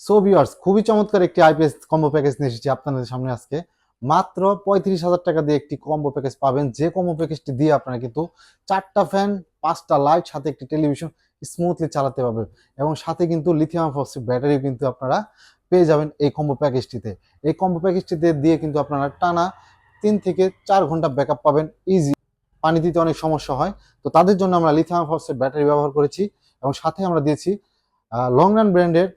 So viewers, খুবই চমৎকার একটি আইপিএস কম্বো প্যাকেজ নিয়ে এসেছি আপনাদের সামনে আজকে। মাত্র 35,000 টাকা দিয়ে একটি কম্বো প্যাকেজ পাবেন, যে কম্বো প্যাকেজটি দিয়ে আপনারা কিন্তু 4টা ফ্যান, 5টা লাইট, সাথে একটি টেলিভিশন স্মুথলি চালাতে পারবেন। এবং সাথে কিন্তু লিথিয়াম ফসফেট ব্যাটারিও কিন্তু আপনারা পেয়ে যাবেন এই কম্বো প্যাকেজটিতে। এই কম্বো প্যাকেজটিতে দিয়ে কিন্তু আপনারা টানা 3 থেকে 4 ঘন্টা ব্যাকআপ পাবেন ইজি। পানি দিতে অনেক সমস্যা হয়, তো তাদের জন্য আমরা লিথিয়াম ফসফেট ব্যাটারি ব্যবহার করেছি। এবং সাথে আমরা দিয়েছি লং রান ব্র্যান্ডের,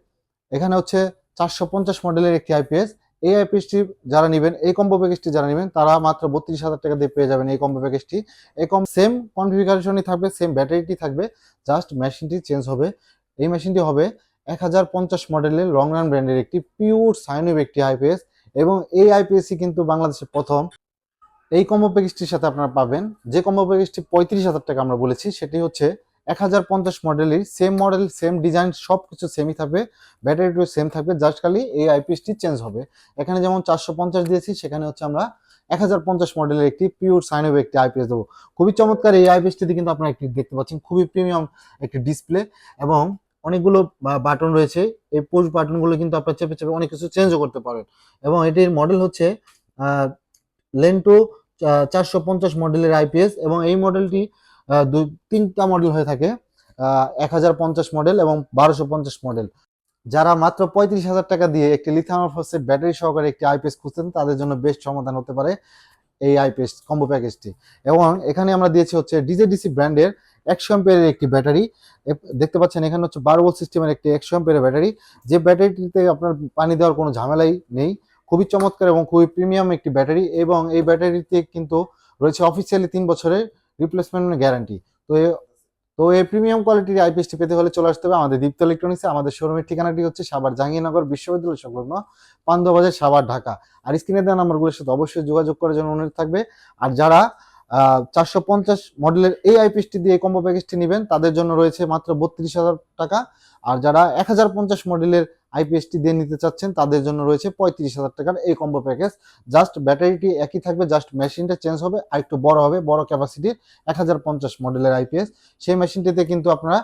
এখানে হচ্ছে 450 মডেলের একটি আইপিএস। এই আইপিএসটি যারা নেবেন, এই কম্বো প্যাকেজটি যারা নেবেন, তারা মাত্র 32,000 টাকা দিয়ে পেয়ে যাবেন এই কম্বো প্যাকেজটি। এই সেম কনফিগারেশনই থাকবে, সেম ব্যাটারিটি থাকবে, জাস্ট মেশিনটি চেঞ্জ হবে। এই মেশিনটি হবে 1050 মডেলের লং রান ব্র্যান্ডের একটি পিওর সাইন ওয়েভ একটি আইপিএস। এবং এই আইপিএসই কিন্তু বাংলাদেশে প্রথম। এই কম্বো প্যাকেজটির সাথে আপনারা পাবেন, যে কম্বো প্যাকেজটি 35,000 টাকা আমরা বলেছি, সেটি হচ্ছে 1050 মডেলের, সেম মডেল, সেম ডিজাইন, সব কিছু সেমই থাকবে, ব্যাটারিটিও সেম থাকবে, জাস্ট খালি এই আইপিএসটি চেঞ্জ হবে। এখানে যেমন 450 দিয়েছি, সেখানে হচ্ছে আমরা 1050 মডেলের একটি পিওর সাইন ওয়েভ একটি আইপিএস দেবো। খুবই চমৎকার এই আইপিএসটিতে কিন্তু আপনারা একটি দেখতে পাচ্ছেন, খুবই প্রিমিয়াম একটি ডিসপ্লে এবং অনেকগুলো বাটন রয়েছে। এই পুশ বাটনগুলো কিন্তু আপনারা চেপে চেপে অনেক কিছু চেঞ্জও করতে পারেন। এবং এটির মডেল হচ্ছে লেন্টো 450 মডেলের আইপিএস। এবং এই মডেলটি তিনটা মডেল হয়ে থাকে, 1050 মডেল এবং 1250 মডেল। যারা মাত্র 35,000 টাকা দিয়ে একটি লিথিয়াম ফসফেট ব্যাটারি সহকারে একটি আইপিএস খুঁজছেন, তাদের জন্য বেস্ট সমাধান হতে পারে এই আইপিএস কম্বো প্যাকেজটি। এবং এখানে আমরা দিয়েছি হচ্ছে ডিজেডিসি ব্র্যান্ডের 100 অ্যাম্পিয়ারের একটি ব্যাটারি। দেখতে পাচ্ছেন এখানে হচ্ছে 12 ভোল্ট সিস্টেমের একটি 100 অ্যাম্পিয়ারের ব্যাটারি, যে ব্যাটারিটিতে আপনার পানি দেওয়ার কোনো ঝামেলাই নেই। খুবই চমৎকার এবং খুবই প্রিমিয়াম একটি ব্যাটারি। এবং এই ব্যাটারিতে কিন্তু রয়েছে অফিসিয়ালি 3 বছরের রিপ্লেসমেন্ট গ্যারান্টি। তো তো এই প্রিমিয়াম কোয়ালিটির আইপিএসটি পেতে হলে চলে আসতে হবে আমাদের দীপ্ত ইলেকট্রনিক্সে। আমাদের শোরুমের ঠিকানাটি হচ্ছে সাভার জাহাঙ্গীরনগর বিশ্ববিদ্যালয় সংলগ্ন পান্থবাজার, সাভার, ঢাকা। আর স্ক্রিনে দেওয়া নাম্বারগুলোর সাথে অবশ্যই যোগাযোগ করার জন্য অনুরোধ থাকবে। আর যারা 450 মডেলের এই আইপিএসটি দিয়ে কম্বো প্যাকেজটি নেবেন, তাদের জন্য রয়েছে মাত্র 32,000 টাকা। আর যারা 1050 মডেলের আইপিএসটি দিয়ে নিতে চাচ্ছেন, তাদের জন্য রয়েছে 35,000 টাকার এই কম্বো প্যাকেজ। জাস্ট ব্যাটারিটি একই থাকবে, জাস্ট মেশিনটা চেঞ্জ হবে, আর একটু বড় হবে, বড় ক্যাপাসিটির 1050 মডেলের আইপিএস। সেই মেশিনটিতে কিন্তু আপনারা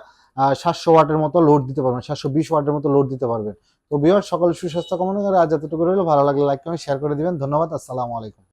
700 ওয়াটের মতো লোড দিতে পারবেন, 720 ওয়াটের মতো লোড দিতে পারবেন। তো ভিউয়ার্স, সকল সুস্বাস্থ্য কামনা করে আজ এতটুকু রইল। ভালো লাগলে লাইক কমেন্ট শেয়ার করে দিবেন। ধন্যবাদ। আসসালামু আলাইকুম।